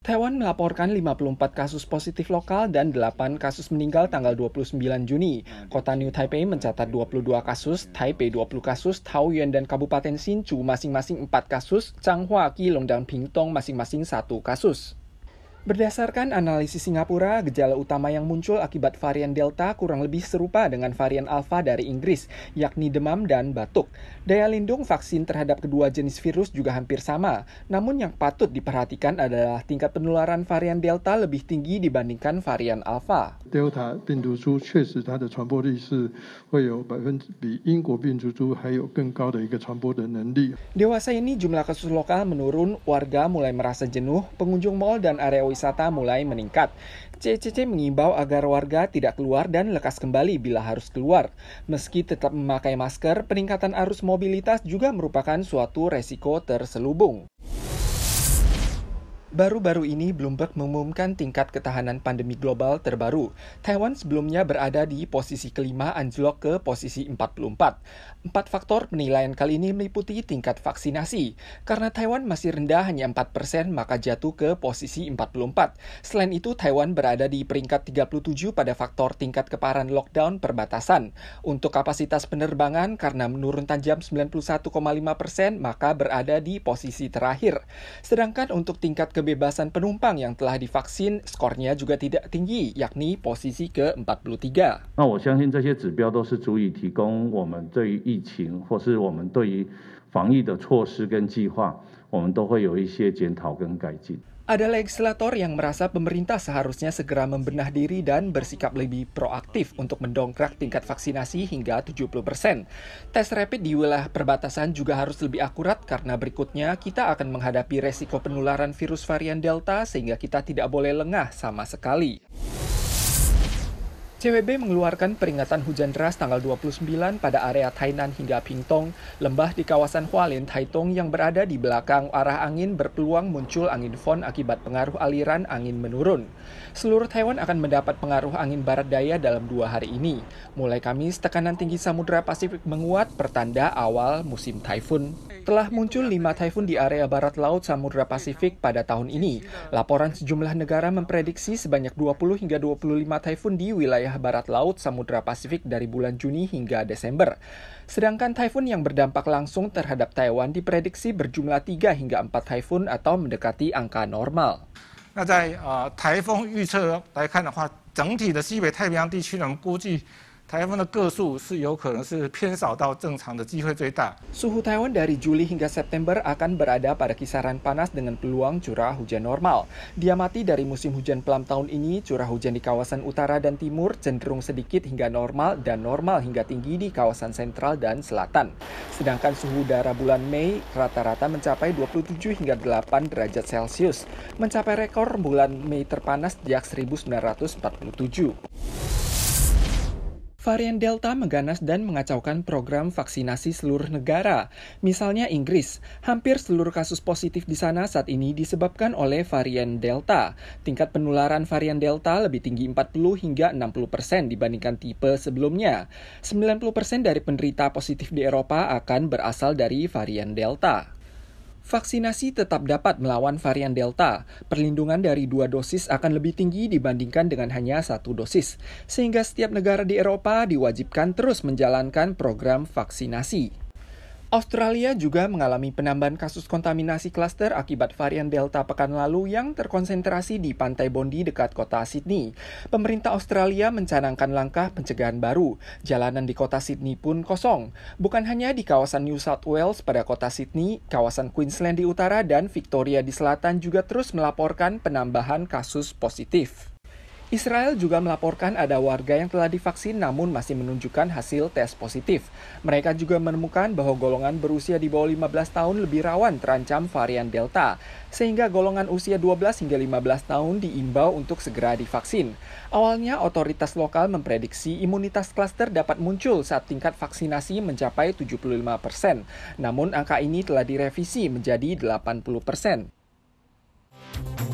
Taiwan melaporkan 54 kasus positif lokal dan 8 kasus meninggal tanggal 29 Juni. Kota New Taipei mencatat 22 kasus, Taipei 20 kasus, Taoyuan dan Kabupaten Hsinchu masing-masing 4 kasus, Changhua, Keelung, dan Pingtung masing-masing 1 kasus. Berdasarkan analisis Singapura, gejala utama yang muncul akibat varian Delta kurang lebih serupa dengan varian Alpha dari Inggris, yakni demam dan batuk. Daya lindung vaksin terhadap kedua jenis virus juga hampir sama, namun yang patut diperhatikan adalah tingkat penularan varian Delta lebih tinggi dibandingkan varian Alpha. Delta 病毒株确实它的传播力是会有比英国病毒株还有更高的一个传播的能力。 Dewasa ini jumlah kasus lokal menurun, warga mulai merasa jenuh, pengunjung mal dan area wisata mulai meningkat. CCC mengimbau agar warga tidak keluar dan lekas kembali bila harus keluar. Meski tetap memakai masker, peningkatan arus mobilitas juga merupakan suatu resiko terselubung. Baru-baru ini Bloomberg mengumumkan tingkat ketahanan pandemi global terbaru. Taiwan sebelumnya berada di posisi kelima anjlok ke posisi 44. 4 faktor penilaian kali ini meliputi tingkat vaksinasi. Karena Taiwan masih rendah hanya 4%, maka jatuh ke posisi 44. Selain itu, Taiwan berada di peringkat 37 pada faktor tingkat keparahan lockdown perbatasan. Untuk kapasitas penerbangan, karena menurun tajam 91,5%, maka berada di posisi terakhir. Sedangkan untuk tingkat kebebasan penumpang yang telah divaksin, skornya juga tidak tinggi, yakni posisi ke-43. 那我相信这些指标都是足以提供我们对于疫情或是我们对于防疫的措施跟计划，我们都会有一些检讨跟改进。 Ada legislator yang merasa pemerintah seharusnya segera membenah diri dan bersikap lebih proaktif untuk mendongkrak tingkat vaksinasi hingga 70%. Tes rapid di wilayah perbatasan juga harus lebih akurat karena berikutnya kita akan menghadapi resiko penularan virus varian Delta sehingga kita tidak boleh lengah sama sekali. CWB mengeluarkan peringatan hujan deras tanggal 29 pada area Tainan hingga Pingtung, lembah di kawasan Hualien, Taitung yang berada di belakang arah angin berpeluang muncul angin Fon akibat pengaruh aliran angin menurun. Seluruh Taiwan akan mendapat pengaruh angin barat daya dalam 2 hari ini. Mulai Kamis, tekanan tinggi Samudra Pasifik menguat pertanda awal musim taifun. Telah muncul 5 taifun di area barat laut Samudra Pasifik pada tahun ini. Laporan sejumlah negara memprediksi sebanyak 20 hingga 25 taifun di wilayah barat laut Samudra Pasifik dari bulan Juni hingga Desember. Sedangkan taifun yang berdampak langsung terhadap Taiwan diprediksi berjumlah 3 hingga 4 taifun atau mendekati angka normal. 那在台风预测来看的话，整体的西北太平洋地区呢，我们估计 台风的个数是有可能是偏少到正常的机会最大。 Suhu Taiwan dari Juli hingga September akan berada pada kisaran panas dengan peluang curah hujan normal. Diamati dari musim hujan pelam tahun ini, curah hujan di kawasan utara dan timur cenderung sedikit hingga normal dan normal hingga tinggi di kawasan sentral dan selatan. Sedangkan suhu udara bulan Mei rata-rata mencapai 27 hingga 8 derajat Celcius, mencapai rekor bulan Mei terpanas sejak 1947. Varian Delta mengganas dan mengacaukan program vaksinasi seluruh negara. Misalnya Inggris, hampir seluruh kasus positif di sana saat ini disebabkan oleh varian Delta. Tingkat penularan varian Delta lebih tinggi 40 hingga 60% dibandingkan tipe sebelumnya. 90% dari penderita positif di Eropa akan berasal dari varian Delta. Vaksinasi tetap dapat melawan varian Delta. Perlindungan dari 2 dosis akan lebih tinggi dibandingkan dengan hanya 1 dosis. Sehingga setiap negara di Eropa diwajibkan terus menjalankan program vaksinasi. Australia juga mengalami penambahan kasus kontaminasi klaster akibat varian Delta pekan lalu yang terkonsentrasi di Pantai Bondi dekat kota Sydney. Pemerintah Australia mencanangkan langkah pencegahan baru. Jalanan di kota Sydney pun kosong. Bukan hanya di kawasan New South Wales pada kota Sydney, kawasan Queensland di utara dan Victoria di selatan juga terus melaporkan penambahan kasus positif. Israel juga melaporkan ada warga yang telah divaksin namun masih menunjukkan hasil tes positif. Mereka juga menemukan bahwa golongan berusia di bawah 15 tahun lebih rawan terancam varian Delta, sehingga golongan usia 12 hingga 15 tahun diimbau untuk segera divaksin. Awalnya, otoritas lokal memprediksi imunitas klaster dapat muncul saat tingkat vaksinasi mencapai 75%. Namun angka ini telah direvisi menjadi 80%.